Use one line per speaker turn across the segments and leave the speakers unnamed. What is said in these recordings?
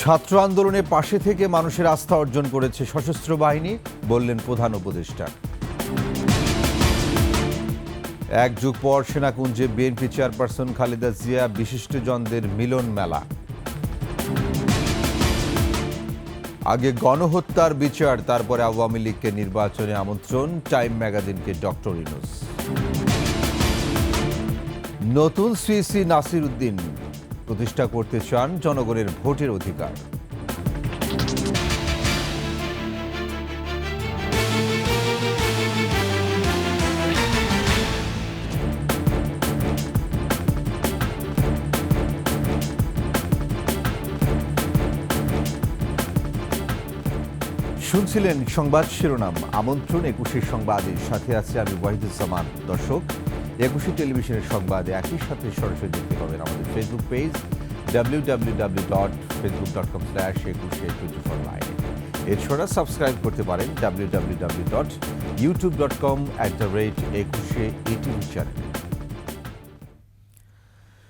ছাত্র আন্দোলনে পাশে থেকে মানুষের আস্থা অর্জন করেছে সশস্ত্র বাহিনী, বললেন প্রধান উপদেষ্টা। এক যুগ পর সেনাকুঞ্জে বিএনপি চেয়ারপারসন খালেদা জিয়া বিশিষ্টজনদের মিলন মেলা। আগে গণহত্যার বিচার, তারপরে আওয়ামী লীগকে নির্বাচনে আমন্ত্রণ, টাইম ম্যাগাজিনকে ডক্টর ইউনূস। নতুন শ্রী শ্রী নাসির উদ্দিন প্রতিষ্ঠা করতে চান জনগণের ভোটের অধিকার। শুনছিলেন সংবাদ শিরোনাম। আমন্ত্রণ ২১ সংবাদের সাথে আছে আমি ওয়াহিদুজ্জামান। দর্শক, ২১ টেলিভিশনের সংবাদে একই সাথে সরাসরি দেখতে পাবেন আমাদের ফেসবুক পেজ www.facebook.com/2124live। এছাড়া সাবস্ক্রাইব করতে পারেন www.youtube.com/21ATV চ্যানেলে।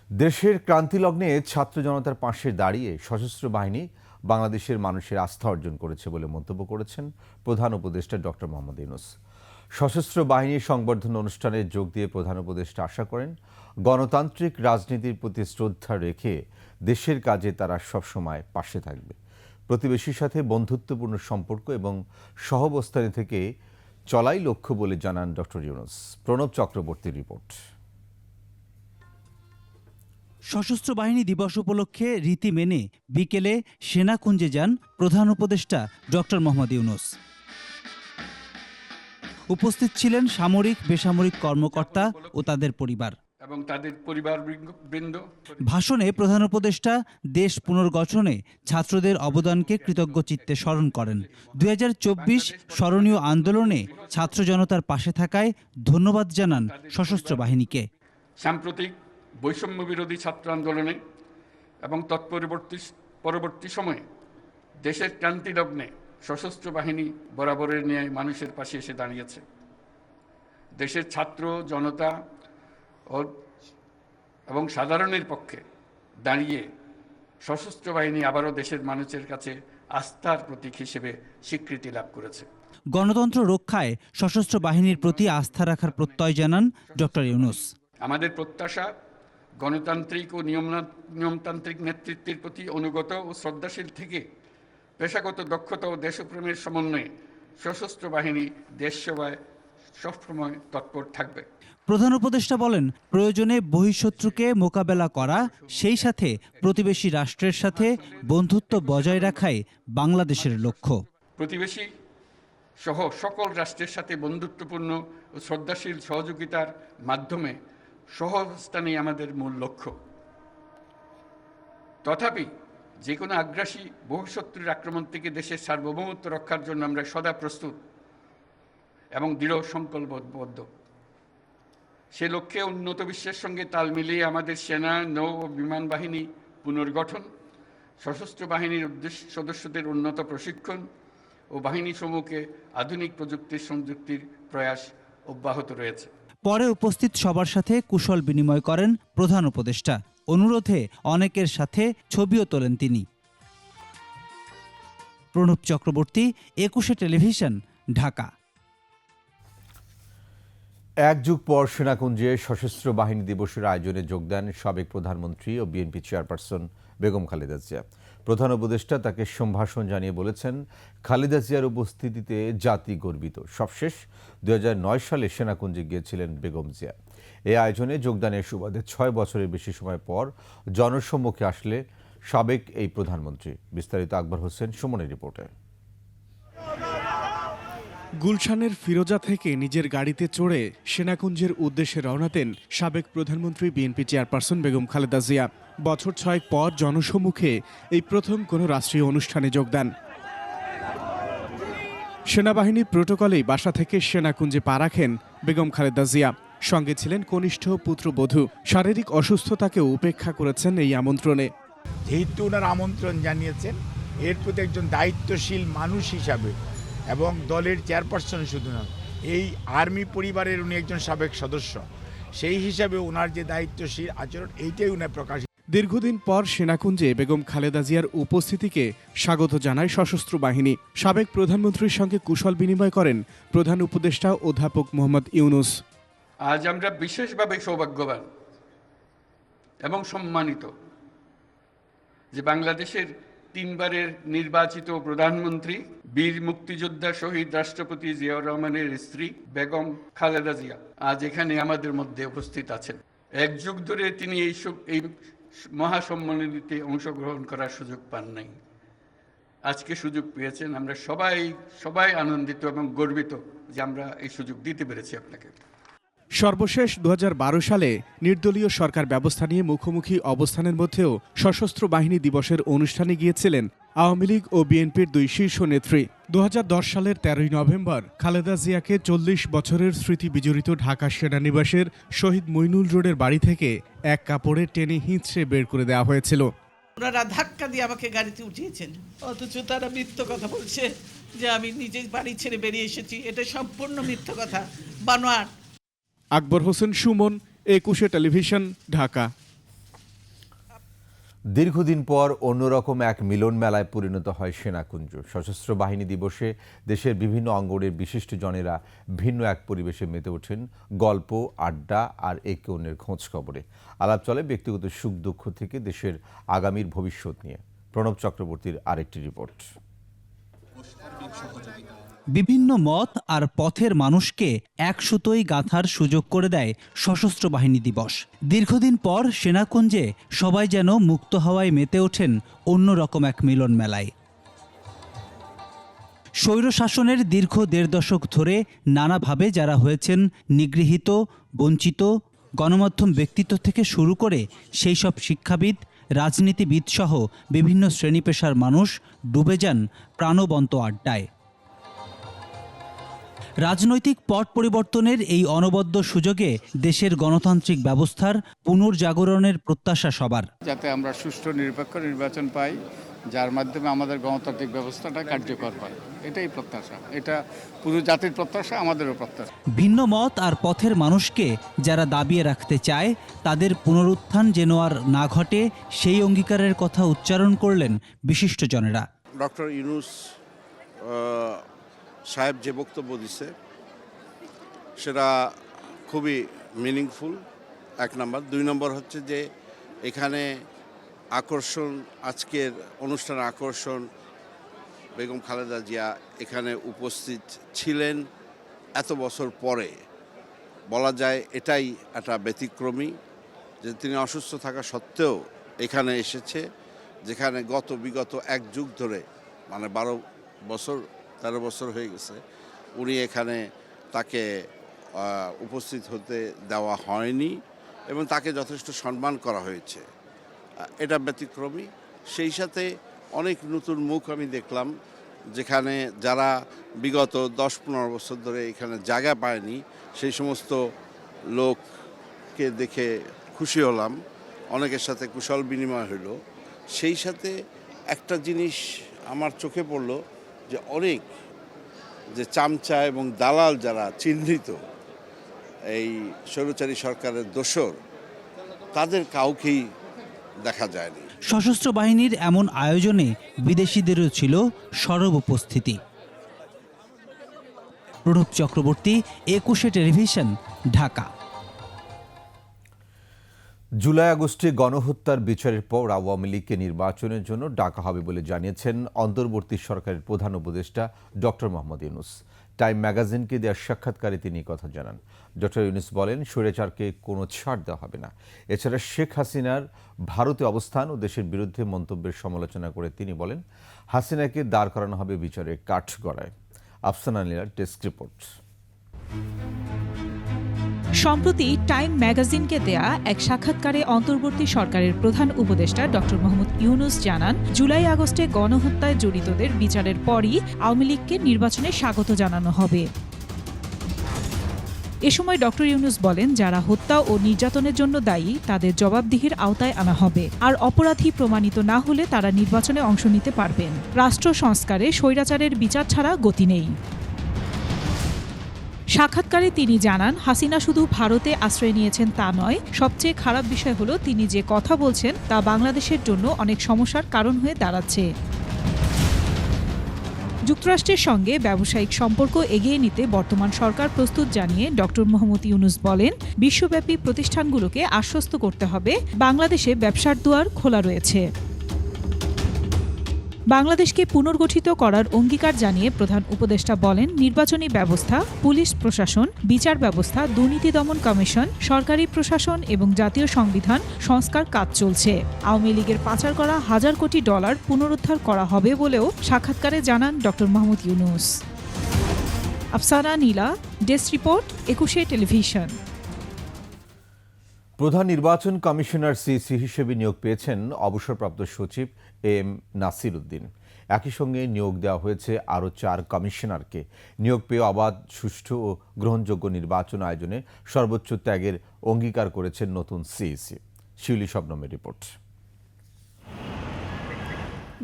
দেশের ক্রান্তিলগ্নে ছাত্র জনতার পাশে দাঁড়িয়ে সশস্ত্র বাহিনী বাংলাদেশের মানুষের আস্থা অর্জন করেছে বলে মন্তব্য করেছেন প্রধান উপদেষ্টা ডক্টর মোহাম্মদ ইউনূস। সশস্ত্র বাহিনীর সংবর্ধনা অনুষ্ঠানে যোগ দিয়ে প্রধান উপদেষ্টা আশা করেন গণতান্ত্রিক রাজনীতির প্রতি শ্রদ্ধা রেখে দেশের কাজে তারা সবসময় পাশে থাকবে। প্রতিবেশীর সাথে বন্ধুত্বপূর্ণ সম্পর্ক এবং সহাবস্থানে থেকে চলাই লক্ষ্য বলে জানান ডক্টর ইউনূস। প্রণব চক্রবর্তীর রিপোর্ট।
সশস্ত্র বাহিনী দিবস উপলক্ষে রীতি মেনে বিকেলে সেনাকুঞ্জে যান প্রধান উপদেষ্টা ডক্টর মোহাম্মদ ইউনূস। উপস্থিত ছিলেন সামরিক বেসামরিক কর্মকর্তা ও তাদের পরিবার
এবং তাদের পরিবারবৃন্দ।
ভাষণে প্রধান উপদেষ্টা দেশ পুনর্গঠনে ছাত্রদের অবদানকে কৃতজ্ঞ চিত্তে স্মরণ করেন। ২০২৪ স্মরণীয় আন্দোলনে ছাত্র জনতার পাশে থাকায় ধন্যবাদ জানান সশস্ত্র বাহিনীকে।
সাম্প্রতিক বৈষম্য বিরোধী ছাত্র আন্দোলনে এবং পরবর্তী সময়ে দেশের ক্রান্তিলগ্নে সশস্ত্র বাহিনী বরাবরের ন্যায় মানুষের পাশে এসে দাঁড়িয়েছে। দেশের ছাত্র জনতা এবং সাধারণের পক্ষে দাঁড়িয়ে সশস্ত্র বাহিনী আবারও দেশের মানুষের কাছে আস্থার প্রতীক হিসেবে স্বীকৃতি লাভ করেছে।
গণতন্ত্র রক্ষায় সশস্ত্র বাহিনীর প্রতি আস্থা রাখার প্রত্যয় জানান ডক্টর ইউনূস।
আমাদের প্রত্যাশা, গণতান্ত্রিক ও নিয়মতান্ত্রিক নেতৃত্বের প্রতি অনুগত ও শ্রদ্ধাশীল থেকে পেশাগত দক্ষতা ও দেশপ্রেমের সমন্বয়ে সশস্ত্র বাহিনী দেশ সেবায় সবসময় তৎপর থাকবে।
প্রধান উপদেষ্টা বলেন, প্রয়োজনে বহিঃশত্রুকে মোকাবেলা করা, সেই সাথে প্রতিবেশী রাষ্ট্রের সাথে বন্ধুত্ব বজায় রাখাই বাংলাদেশের লক্ষ্য।
প্রতিবেশী সহ সকল রাষ্ট্রের সাথে বন্ধুত্বপূর্ণ ও শ্রদ্ধাশীল সহযোগিতার মাধ্যমে সহাবস্থানই আমাদের মূল লক্ষ্য। তথাপি যে কোনো আগ্রাসী বহিঃশত্রুর আক্রমণ থেকে দেশের সার্বভৌমত্ব রক্ষার জন্য আমরা সদা প্রস্তুত এবং দৃঢ় সংকল্পবদ্ধ। সে লক্ষ্যে উন্নত বিশ্বের সঙ্গে তাল মিলিয়ে আমাদের সেনা, নৌ ও বিমান বাহিনী পুনর্গঠন, সশস্ত্র বাহিনীর সদস্যদের উন্নত প্রশিক্ষণ ও বাহিনী সমূহকে আধুনিক প্রযুক্তির সংযুক্তির প্রয়াস অব্যাহত রয়েছে।
পরে উপস্থিত সবার সাথে কুশল বিনিময় করেন প্রধান উপদেষ্টা। অনুরোধে অনেকের সাথে ছবিও তোলেন তিনি। প্রণব চক্রবর্তী, ২১ টেলিভিশন, ঢাকা।
এক যুগ পর সেনাকুঞ্জে সশস্ত্র বাহিনী দিবসের আয়োজনে যোগ দেন সাবেক প্রধানমন্ত্রী ও বিএনপি চেয়ারপারসন বেগম খালেদা জিয়া। প্রধান উপদেষ্টা তাকে সম্ভাষণ জানিয়ে বলেছেন, খালেদা জিয়ার উপস্থিতিতে জাতি গর্বিত। সবশেষ ২০০৯ সালে সেনাকুঞ্জে গিয়েছিলেন বেগম জিয়া। এই আয়োজনে যোগদানের সুবাদে ৬ বছরের বেশি সময় পর জনসম্মুখে আসলে সাবেক এই প্রধানমন্ত্রী। বিস্তারিত আকবর হোসেন সুমনের রিপোর্টে।
গুলশানের ফিরোজা থেকে নিজের গাড়িতে চড়ে সেনাকুঞ্জের উদ্দেশ্যে রওনা দেন সাবেক প্রধানমন্ত্রী বিএনপি চেয়ারপারসন বেগম খালেদা জিয়া। বছর ৬ পর জনসম্মুখে এই প্রথম কোনো রাষ্ট্রীয় অনুষ্ঠানে যোগদান। সেনাবাহিনী প্রোটোকলেই বাসা থেকে সেনাকুঞ্জে পা রাখেন বেগম খালেদা জিয়া। সঙ্গে ছিলেন কনিষ্ঠ পুত্রবধূ। শারীরিক অসুস্থতাকেও উপেক্ষা করেছেন এই আমন্ত্রণে।
যেহেতু ওনার আমন্ত্রণ জানিয়েছেন, এর প্রতি একজন দায়িত্বশীল মানুষ হিসাবে এবং দলের চেয়ারপারসন শুধু নয়, এই আর্মি পরিবারের উনি একজন সাবেক সদস্য, সেই হিসাবে ওনার যে দায়িত্বশীল আচরণ, এইটাই উনি প্রকাশ
দীর্ঘদিন পর সেনাকুঞ্জে বেগম খালেদা জিয়ার উপস্থিতিকে স্বাগত জানায় সশস্ত্র বাহিনী। সাবেক প্রধানমন্ত্রীর সঙ্গে কুশল বিনিময় করেন প্রধান উপদেষ্টা অধ্যাপক মোহাম্মদ ইউনুস।
আজ আমরা বিশেষভাবে সৌভাগ্যবান এবং সম্মানিত যে বাংলাদেশের 3 বারের নির্বাচিত প্রধানমন্ত্রী বীর মুক্তিযোদ্ধা শহীদ রাষ্ট্রপতি জিয়াউর রহমানের স্ত্রী বেগম খালেদা জিয়া আজ এখানে আমাদের মধ্যে উপস্থিত আছেন। 1 যুগ ধরে তিনি এই মহাসম্মেলনীতে অংশগ্রহণ করার সুযোগ পান নাই, আজকে সুযোগ পেয়েছেন। আমরা সবাই আনন্দিত এবং গর্বিত যে আমরা এই সুযোগ দিতে পেরেছি আপনাকে।
সর্বশেষ 2012 সালে নির্দলীয় সরকার ব্যবস্থা নিয়ে মুখোমুখি অবস্থানের মধ্যেও সশস্ত্র বাহিনী দিবসের অনুষ্ঠানে গিয়েছিলেন আওয়ামী লীগ ও বিএনপির 2 শীর্ষ নেত্রী। 2010 সালের 13ই নভেম্বর খালেদা জিয়াকে 40 বছরের স্মৃতি বিজড়িত ঢাকা সেনানিবাসের শহীদ মইনুল রোডের বাড়ি থেকে এক কাপড়ে টেনে হিঁচড়ে বের করে দেওয়া হয়েছিল।
ওনারা ধাক্কা দিয়ে আমাকে গাড়িতে উঠিয়েছেন, অথচ তারা মিথ্যা কথা বলছে যে আমি নিজে বাড়ি ছেড়ে বেরিয়ে এসেছি। এটা সম্পূর্ণ মিথ্যা কথা, বানোয়াট।
আকবর হোসেন সুমন, একুশে টেলিভিশন, ঢাকা।
দীর্ঘদিন পর অন্যরকম এক মিলন মেলায় পরিণত হয় সেনাকুঞ্জ। সশস্ত্র বাহিনী দিবসে দেশের বিভিন্ন অঙ্গনের বিশিষ্ট জনেরা ভিন্ন এক পরিবেশে মেতে ওঠেন গল্প, আড্ডা আর একে অন্যের খোঁজ খবরে। আলাপ চলে ব্যক্তিগত সুখ দুঃখ থেকে দেশের আগামীর ভবিষ্যৎ নিয়ে। প্রণব চক্রবর্তীর আরেকটি রিপোর্ট।
বিভিন্ন মত আর পথের মানুষকে এক সুতোয় গাঁথার সুযোগ করে দেয় সশস্ত্র বাহিনী দিবস। দীর্ঘদিন পর সেনাকুঞ্জে সবাই যেন মুক্ত হাওয়ায় মেতে ওঠেন অন্যরকম এক মিলন মেলায়। স্বৈরশাসনের দীর্ঘ 1.5 দশক ধরে নানাভাবে যারা হয়েছেন নিগৃহীত, বঞ্চিত, গণমাধ্যম ব্যক্তিত্ব থেকে শুরু করে সেই সব শিক্ষাবিদ, রাজনীতিবিদ সহ বিভিন্ন শ্রেণী পেশার মানুষ ডুবে যান প্রাণবন্ত আড্ডায়। রাজনৈতিক পট পরিবর্তনের এই অনবদ্য সুযোগে দেশের গণতান্ত্রিক ব্যবস্থার পুনর্জাগরণের প্রত্যাশা সবার।
যাতে আমরা সুষ্ঠু নিরপেক্ষ নির্বাচন পাই, যার মাধ্যমে আমাদের গণতান্ত্রিক ব্যবস্থাটা কার্যকর হয়, এটাই প্রত্যাশা। এটা পুরো জাতির প্রত্যাশা, আমাদেরও প্রত্যাশা।
ভিন্ন মত আর পথের মানুষকে যারা দাবিয়ে রাখতে চায় তাদের পুনরুত্থান যেন আর না ঘটে, সেই অঙ্গীকারের কথা উচ্চারণ করলেন বিশিষ্টজনেরা।
ডক্টর ইউনুস সাহেব যে বক্তব্য দিছে সেটা খুবই মিনিংফুল, 1 নম্বর। 2 নম্বর হচ্ছে যে এখানে আকর্ষণ, আজকের অনুষ্ঠানের আকর্ষণ বেগম খালেদা জিয়া এখানে উপস্থিত ছিলেন এত বছর পরে। বলা যায় এটাই একটা ব্যতিক্রমী যে তিনি অসুস্থ থাকা সত্ত্বেও এখানে এসেছে, যেখানে বিগত 1 যুগ ধরে, মানে 13 বছর হয়ে গেছে, উনি এখানে তাকে উপস্থিত হতে দেওয়া হয়নি এবং তাকে যথেষ্ট সম্মান করা হয়েছে। এটা ব্যতিক্রমী। সেই সাথে অনেক নতুন মুখ আমি দেখলাম, যেখানে যারা বিগত 10-15 বছর ধরে এখানে জায়গা পায়নি, সেই সমস্ত লোককে দেখে খুশি হলাম। অনেকের সাথে কুশল বিনিময় হলো। সেই সাথে একটা জিনিস আমার চোখে পড়ল যে অনেক যে চামচা এবং দালাল যারা চিহ্নিত এই স্বৈরাচারী সরকারের দোসর, তাদের কাউকেই দেখা যায়নি।
সশস্ত্র বাহিনীর এমন আয়োজনে বিদেশিদেরও ছিল সরব উপস্থিতি। প্রণব চক্রবর্তী, একুশে টেলিভিশন, ঢাকা।
জুলাই আগস্টে গণহত্যার বিচারের পর আওয়ামী লীগকে নির্বাচনের জন্য ডাকা হবে বলে জানিয়েছেন অন্তর্বর্তী সরকারের প্রধান উপদেষ্টা ডক্টর মোহাম্মদ ইউনুস। টাইম ম্যাগাজিনকে দেওয়া সাক্ষাৎকারে তিনি কথা জানান। ডক্টর ইউনুস বলেন, স্বৈরাচারকে কোনো ছাড় দেওয়া হবে না। এছাড়া শেখ হাসিনার ভারতে অবস্থান ও দেশের বিরুদ্ধে মন্তব্যের সমালোচনা করে তিনি বলেন, হাসিনাকে দাঁড় করানো হবে বিচারের কাঠগড়ায়। আফসানা নীলার ডেস্ক রিপোর্ট।
সম্প্রতি টাইম ম্যাগাজিনকে দেয়া এক সাক্ষাৎকারে অন্তর্বর্তী সরকারের প্রধান উপদেষ্টা ডক্টর মোহাম্মদ ইউনুস জানান, জুলাই আগস্টে গণহত্যায় জড়িতদের বিচারের পরই আওয়ামী লীগকে নির্বাচনে স্বাগত জানানো হবে। এ সময় ডক্টর ইউনুস বলেন, যারা হত্যা ও নির্যাতনের জন্য দায়ী তাদের জবাবদিহির আওতায় আনা হবে, আর অপরাধী প্রমাণিত না হলে তারা নির্বাচনে অংশ নিতে পারবেন। রাষ্ট্র সংস্কারে স্বৈরাচারের বিচার ছাড়া গতি নেই। সাক্ষাৎকারে তিনি জানান, হাসিনা শুধু ভারতে আশ্রয় নিয়েছেন তা নয়, সবচেয়ে খারাপ বিষয় হলো তিনি যে কথা বলছেন তা বাংলাদেশের জন্য অনেক সমস্যার কারণ হয়ে দাঁড়াচ্ছে। যুক্তরাষ্ট্রের সঙ্গে ব্যবসায়িক সম্পর্ক এগিয়ে নিতে বর্তমান সরকার প্রস্তুত জানিয়ে ডক্টর মোহাম্মদ ইউনূস বলেন, বিশ্বব্যাপী প্রতিষ্ঠানগুলোকে আশ্বস্ত করতে হবে বাংলাদেশে ব্যবসার দুয়ার খোলা রয়েছে। বাংলাদেশকে পুনর্গঠিত করার অঙ্গীকার জানিয়ে প্রধান উপদেষ্টা বলেন, নির্বাচনী ব্যবস্থা, পুলিশ প্রশাসন, বিচার ব্যবস্থা, দুর্নীতি দমন কমিশন, সরকারি প্রশাসন এবং জাতীয় সংবিধান সংস্কার কাজ চলছে। আওয়ামী লীগের পাচার করা $1,000 কোটি পুনরুদ্ধার করা হবে বলেও সাক্ষাৎকারে জানান ডক্টর মোহাম্মদ ইউনূস। আফসানা নীলা, ডেস্ক রিপোর্ট, 21 টেলিভিশন।
প্রধান নির্বাচন কমিশনার সিসি হিসেবে নিয়োগ পেয়েছেন অবসরপ্রাপ্ত সচিব এম নাসির উদ্দিন। একই সঙ্গে নিয়োগ দেওয়া হয়েছে আরও 4 কমিশনারকে। নিয়োগ পেয়ে অবাধ, সুষ্ঠু ও গ্রহণযোগ্য নির্বাচন আয়োজনে সর্বোচ্চ ত্যাগের অঙ্গীকার করেছেন নতুন সিইসি। শিউলি শবনমের রিপোর্ট।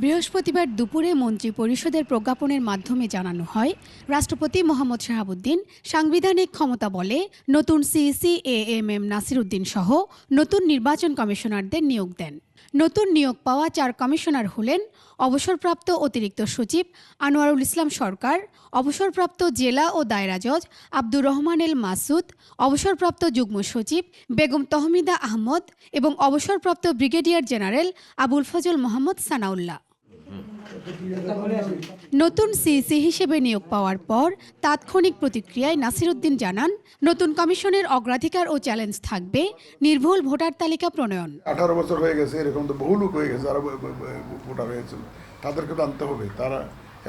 বৃহস্পতিবার দুপুরে মন্ত্রী পরিষদের প্রজ্ঞাপনের মাধ্যমে জানানো হয়, রাষ্ট্রপতি মোহাম্মদ শাহাবুদ্দিন সাংবিধানিক ক্ষমতা বলে নতুন সিইসি এএমএম নাসির উদ্দিন সহ নতুন নির্বাচন কমিশনারদের নিয়োগ দেন। নতুন নিয়োগ পাওয়া 4 কমিশনার হলেন অবসরপ্রাপ্ত অতিরিক্ত সচিব আনোয়ারুল ইসলাম সরকার, অবসরপ্রাপ্ত জেলা ও দায়রা জজ আব্দুর রহমান এল মাসুদ, অবসরপ্রাপ্ত যুগ্ম সচিব বেগম তহমিদা আহমদ এবং অবসরপ্রাপ্ত ব্রিগেডিয়ার জেনারেল আবুল ফজল মোহাম্মদ সানাউল্লাহ। নতুন সিইসি হিসেবে নিয়োগ পাওয়ার পর তাৎক্ষণিক প্রতিক্রিয়ায় নাসির উদ্দিন জানান, নতুন কমিশনের অগ্রাধিকার ও চ্যালেঞ্জ থাকবে নির্ভুল ভোটার তালিকা প্রণয়ন।
18 বছর হয়ে গেছে, এরকম তো বহু লোক হয়ে গেছে যারা ভোটার হয়েছিল, তাদেরকে তো আনতে হবে। তারা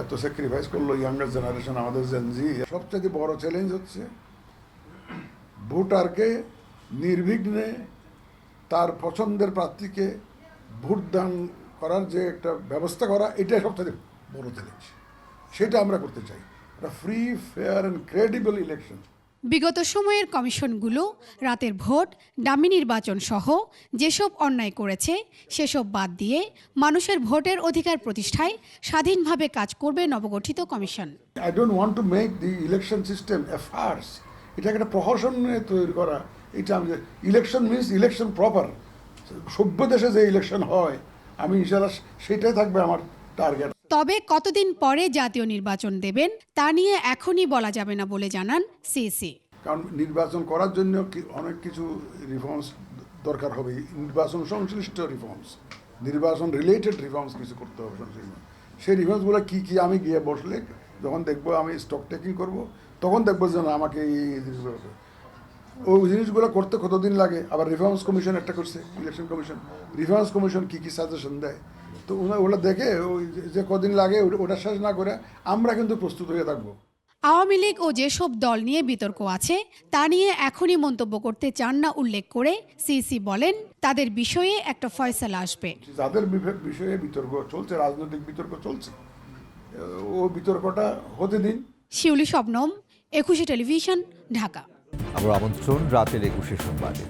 এত স্যাক্রিফাইস করলো, ইয়াঙ্গার জেনারেশন, আমাদের জেনজি। সবচেয়ে বড় চ্যালেঞ্জ হচ্ছে ভোটারকে নির্বিঘ্নে তার পছন্দের প্রার্থীকে ভোটদান করার যে একটা ব্যবস্থা করা, এটাই সবচেয়ে বড় চ্যালেঞ্জ। সেটা আমরা করতে চাই, একটা free, fair and credible election.
বিগত সময়ের কমিশনগুলো রাতের ভোট, ডামি নির্বাচন সহ যেসব অন্যায় করেছে সেসব বাদ দিয়ে মানুষের ভোটের অধিকার প্রতিষ্ঠায় স্বাধীনভাবে কাজ করবে নবগঠিত কমিশন।
I don't want to make the election system a farce. এটাকে একটা প্রহসন তৈরি করা, এটা আমি ইলেকশন মিনস ইলেকশন প্রপার। সভ্য দেশে যে ইলেকশন হয়, আমি ইনশাআল্লাহ সেটাই থাকবে আমার টার্গেট।
তবে কতদিন পরে জাতীয় নির্বাচন দেবেন তা নিয়ে এখনই বলা যাবে না বলে জানান সিইসি।
কারণ নির্বাচন করার জন্য অনেক কিছু রিফর্মস দরকার হবে, নির্বাচন সংশ্লিষ্ট রিফর্মস, নির্বাচন রিলেটেড রিফর্মস কিছু করতে হবে। সেই রিফর্মসগুলো কী কী আমি গিয়ে বসলে যখন দেখবো, আমি স্টক টেকিং করব, তখন দেখবো যে না আমাকে এই জিনিসগুলো, ওই জিনিসগুলো করতে কতদিন লাগে। আবার রিফর্মস কমিশন একটা করছে, ইলেকশন কমিশন, রিফর্মস কমিশন কী কী সাজেশন দেয়, তো ওগুলো দেখে ওই যে কদিন লাগে ওটা শেষ না করে আমরা কিন্তু প্রস্তুত হয়ে থাকবো।
আওয়ামী লীগ ও যেসব দল নিয়ে বিতর্ক আছে তা নিয়ে এখনই মন্তব্য করতে চান না উল্লেখ করে সিইসি বলেন, তাদের বিষয়ে একটা ফয়সালা আসবে।
যাদের বিষয়ে বিতর্ক চলছে, রাজনৈতিক বিতর্ক চলছে, ও বিতর্কটা হতে দিন।
শিউলি শবনম, 21 টেলিভিশন, ঢাকা।
আমরা আমন্ত্রণ রাতের 21 সংবাদে।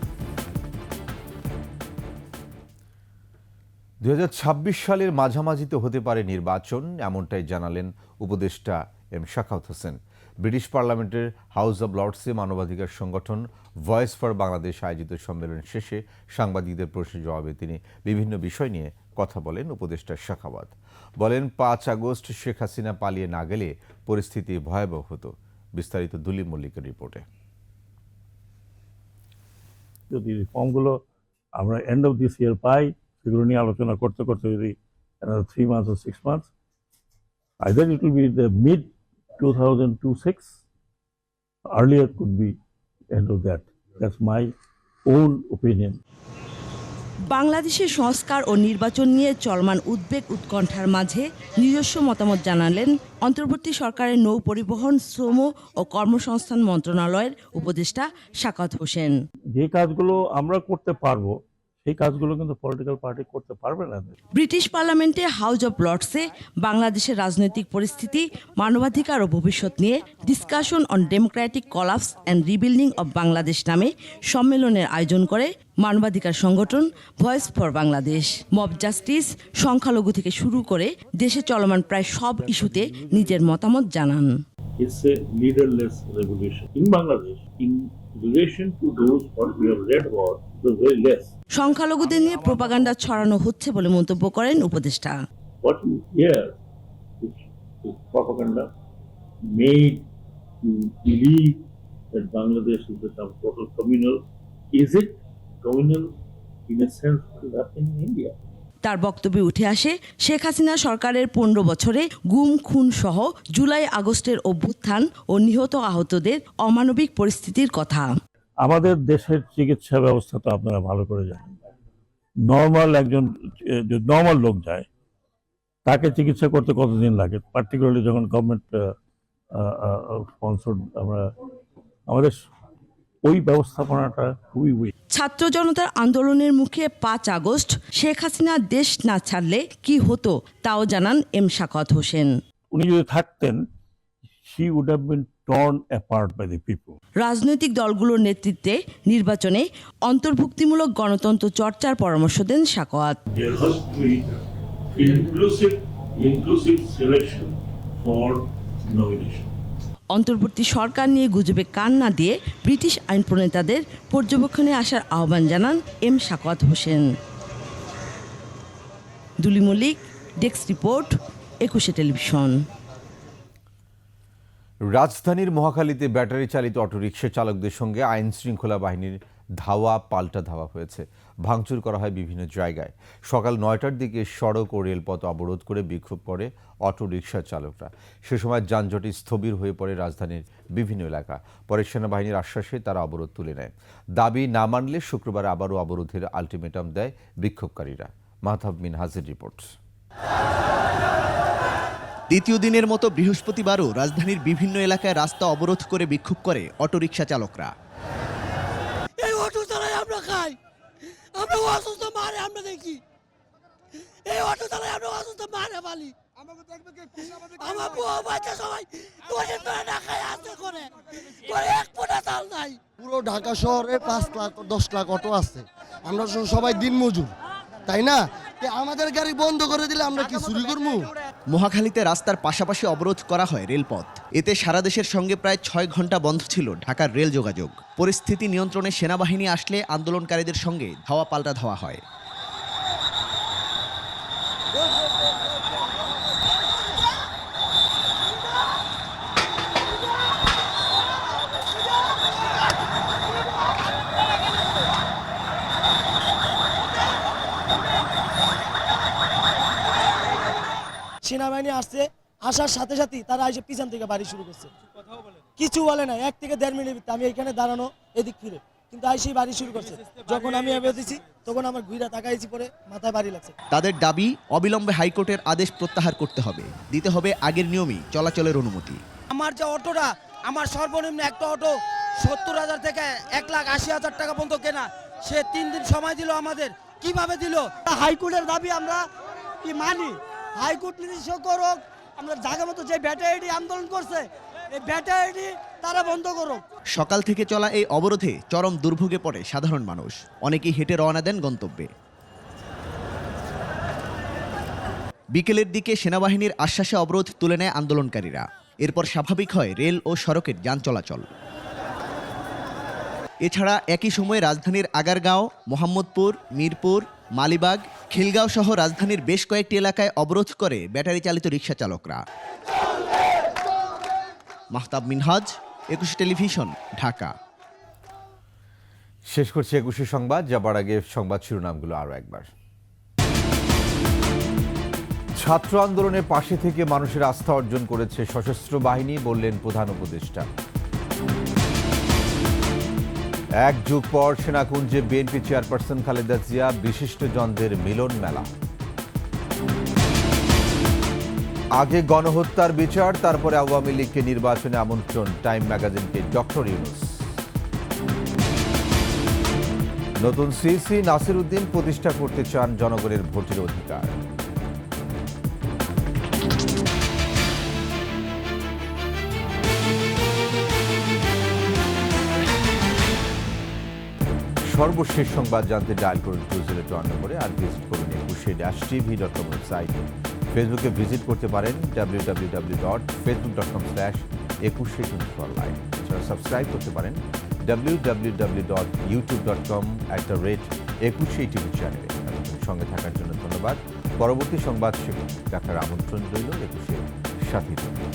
2026 সালের মাঝামাঝিতে হতে পারে নির্বাচন, এমনটাই জানালেন উপদেষ্টা এম শাখাওয়াত হোসেন। ব্রিটিশ পার্লামেন্টের হাউস অব লর্ডসে মানবাধিকার সংগঠন ভয়েস ফর বাংলাদেশ আয়োজিত সম্মেলন শেষে সাংবাদিকদের প্রশ্নের জবাবে তিনি বিভিন্ন বিষয় নিয়ে কথা বলেন। উপদেষ্টা শাখাওয়াত বলেন, 5 আগস্ট শেখ হাসিনা পালিয়ে না গেলে পরিস্থিতি ভয়াবহ হতো। বিস্তারিত দুলি মল্লিকের রিপোর্টে।
যদি রিফর্মগুলো আমরা এন্ড অফ দিস ইয়ার পাই, সেগুলো নিয়ে আলোচনা করতে করতে যদি 3 months or 6 months, either it will be the mid 2026, earlier could be end of that. That's my own opinion.
বাংলাদেশের সংস্কার ও নির্বাচন নিয়ে চলমান উদ্বেগ উৎকণ্ঠার মাঝে নিজস্ব মতামত জানালেন অন্তর্বর্তী সরকারের নৌ পরিবহন, শ্রম ও কর্মসংস্থান মন্ত্রণালয়ের উপদেষ্টা শাখাওয়াত হোসেন।
যে কাজগুলো আমরা করতে পারবো সেই কাজগুলো কিন্তু পলিটিক্যাল পার্টি করতে পারবে না।
ব্রিটিশ পার্লামেন্টে হাউস অব লর্ডসে বাংলাদেশের রাজনৈতিক পরিস্থিতি, মানবাধিকার ও ভবিষ্যৎ নিয়ে discussion on Democratic collapse and rebuilding of Bangladesh নামে সম্মেলনের আয়োজন করে মানবাধিকার সংগঠন voice for Bangladesh. Mob justice, সংখ্যালঘু থেকে শুরু করে দেশে চলমান প্রায় সব ইস্যুতে নিজের মতামত জানান।
It's a leaderless revolution. In Bangladesh, in relation to those what we have read about, it was very less.
সংখ্যালঘুদের নিয়ে প্রোপাগান্ডা ছড়ানো হচ্ছে বলে মন্তব্য করেন উপদেষ্টা।
What you hear is propaganda made to believe that Bangladesh has become total communal. Is it communal in a sense what is happening in India?
তার বক্তব্যে উঠে আসে শেখ হাসিনা সরকারের 15 বছরে গুম খুন সহ জুলাই আগস্টের অভ্যুত্থান ও নিহত আহতদের অমানবিক পরিস্থিতির কথা।
আমাদের দেশের চিকিৎসা ব্যবস্থা তো আপনারা ভালো করে জানেন। নর্মাল একজন নর্মাল লোক যায়, তাকে চিকিৎসা করতে কতদিন লাগে, পার্টিকুলারলি যখন গভর্নমেন্ট স্পন্সর্ড আমাদের ওই ব্যবস্থাপনাটা খুবই উইক।
ছাত্র জনতার আন্দোলনের মুখে 5 আগস্ট শেখ হাসিনা দেশ না ছাড়লে কি হতো তাও জানান এম শাকাওয়াত হোসেন।
উনি যদি থাকতেন, she would have been torn apart by the people.
রাজনৈতিক দলগুলোর নেতৃত্বে নির্বাচনে অন্তর্ভুক্তিমূলক গণতন্ত্র চর্চার পরামর্শ দেন Shakawat.
There has to be inclusive selection for nomination.
অন্তর্বর্তী সরকার নিয়ে গুজবে কান না দিয়ে ব্রিটিশ আইন প্রণেতাদের পর্যবেক্ষণে আসার আহ্বান জানান এম শাকাওয়াত হোসেন। দুলি মল্লিক, ডেস্ক রিপোর্ট, 21 টেলিভিশন।
রাজধানীর মহাখালীতে ব্যাটারি চালিত অটোরিকশা চালকদের সঙ্গে আইন শৃঙ্খলা বাহিনীর ধাওয়া পাল্টা ধাওয়া হয়েছে। ভাঙচুর করা হয় বিভিন্ন জায়গায়। সকাল 9টার দিকে সড়ক ও রেলপথ অবরোধ করে বিক্ষোভ করে অটোরিকশা চালকরা। সে সময় যানজটে স্থবির হয়ে পড়ে রাজধানীর বিভিন্ন এলাকা। পরে সেনাবাহিনীর আশ্বাসে তারা অবরোধ তুলে নেয়। দাবি না মানলে শুক্রবার আবারও অবরোধের আলটিমেটাম দেয় বিক্ষোভকারীরা। মাহতাব মিনহাজের রিপোর্ট।
দ্বিতীয় দিনের মতো বৃহস্পতিবারও রাজধানীর বিভিন্ন এলাকায় রাস্তা অবরোধ করে বিক্ষোভ করে অটোরিকশা চালকরা।
এই অটো চালাই আমরা খাই, আমরা অসুস্থ মারে আমরা দেখি, এই অটো চালাই আমরা অসুস্থ মারে পালি, আমার বউ বাচ্চা সবাই দোষে ধরে না খায় আসতে করে এক ফোঁটা চাল নাই।
পুরো ঢাকা শহরে 5 লাখ 10 লাখ অটো আছে, আমরা সবাই দিন মজুর, তাই না? আমাদের গাড়ি বন্ধ করে দিলে আমরা কি চুরি করবো?
মহাখালীতে রাস্তার পাশাপাশি অবরোধ করা হয় রেলপথ। এতে সারা দেশের সঙ্গে প্রায় 6 ঘন্টা বন্ধ ছিল ঢাকার রেল যোগাযোগ। পরিস্থিতি নিয়ন্ত্রণে সেনাবাহিনী আসলে আন্দোলনকারীদের সঙ্গে ধাওয়া পাল্টা ধাওয়া হয়।
সেনাবাহিনী আসছে, আসার সাথে সাথেই তারা এসে পিছন থেকে বাড়ি শুরু করছে, কিছু বলে না। 1 থেকে 1.5 মিনিট আমি এখানে দাঁড়ানো এদিক ফিরে, কিন্তু আইসেই বাড়ি শুরু করছে। যখন আমি এভাবে দিছি তখন আমার ঘুরে তাকাইছি, পরে মাথায় বাড়ি লাগছে।
তাদের দাবি অবিলম্বে হাইকোর্টের আদেশ প্রত্যাহার করতে হবে, দিতে হবে আগের নিয়মই চলাচলের অনুমতি।
আমার যে অটোটা, আমার সর্বনিম্ন একটা অটো 70,000 থেকে 1,80,000 টাকা পর্যন্ত কেনা, সে 3 দিন সময় দিল আমাদের, কিভাবে দিল? হাইকোর্টের দাবি আমরা কি মানি, হাইকোর্ট নির্দেশ করুক। আমরা জায়গা মতো যে ব্যাটারি আন্দোলন করছে, এই ব্যাটারি তারা বন্ধ করুক।
সকাল থেকে চলা এই অবরোধে চরম দুর্ভোগে পড়ে সাধারণ মানুষ। অনেকেই হেঁটে রওনা দেন গন্তব্যে। বিকেলের দিকে সেনাবাহিনীর আশ্বাসে অবরোধ তুলে নেয় আন্দোলনকারীরা। এরপর স্বাভাবিক হয় রেল ও সড়কের যান চলাচল। এছাড়া একই সময়ে রাজধানীর আগারগাঁও, মোহাম্মদপুর, মিরপুর, মালিবাগ, খিলগাঁও সহ রাজধানীর বেশ কয়েকটি এলাকায় অবরোধ করে ব্যাটারি চালিত রিকশা চালকরা। মাহতাব মিনহাজ, 21 টেলিভিশন, ঢাকা।
শেষ করছি 21 সংবাদ, যাবার আগে সংবাদ শিরোনামগুলো আরও একবার। ছাত্র আন্দোলনের পাশে থেকে মানুষের আস্থা অর্জন করেছে সশস্ত্র বাহিনী, বললেন প্রধান উপদেষ্টা। 1 যুগ পর সেনাকুঞ্জে বিএনপি চেয়ারপারসন খালেদা জিয়া বিশিষ্টজনদের মিলন মেলা। আগে গণহত্যার বিচার, তারপরে আওয়ামী লীগকে নির্বাচনে আমন্ত্রণ, টাইম ম্যাগাজিনকে ডক্টর ইউনূস। নতুন সিইসি নাসির উদ্দিন প্রতিষ্ঠা করতে চান জনগণের ভোটের অধিকার। সর্বশেষ সংবাদ জানতে ডায়াল করুন 202 নম্বরে, আর ভিজিট করুন 21tv.com ওয়েবসাইটে। ফেসবুকে ভিজিট করতে পারেন www.facebook.com/21 21/24 লাইভ। এছাড়া সাবস্ক্রাইব করতে পারেন www.youtube.com/21 চ্যানেলে। সঙ্গে থাকার জন্য ধন্যবাদ। পরবর্তী সংবাদ দেখার আমন্ত্রণ রইল। 21-এর সাথে থাকুন।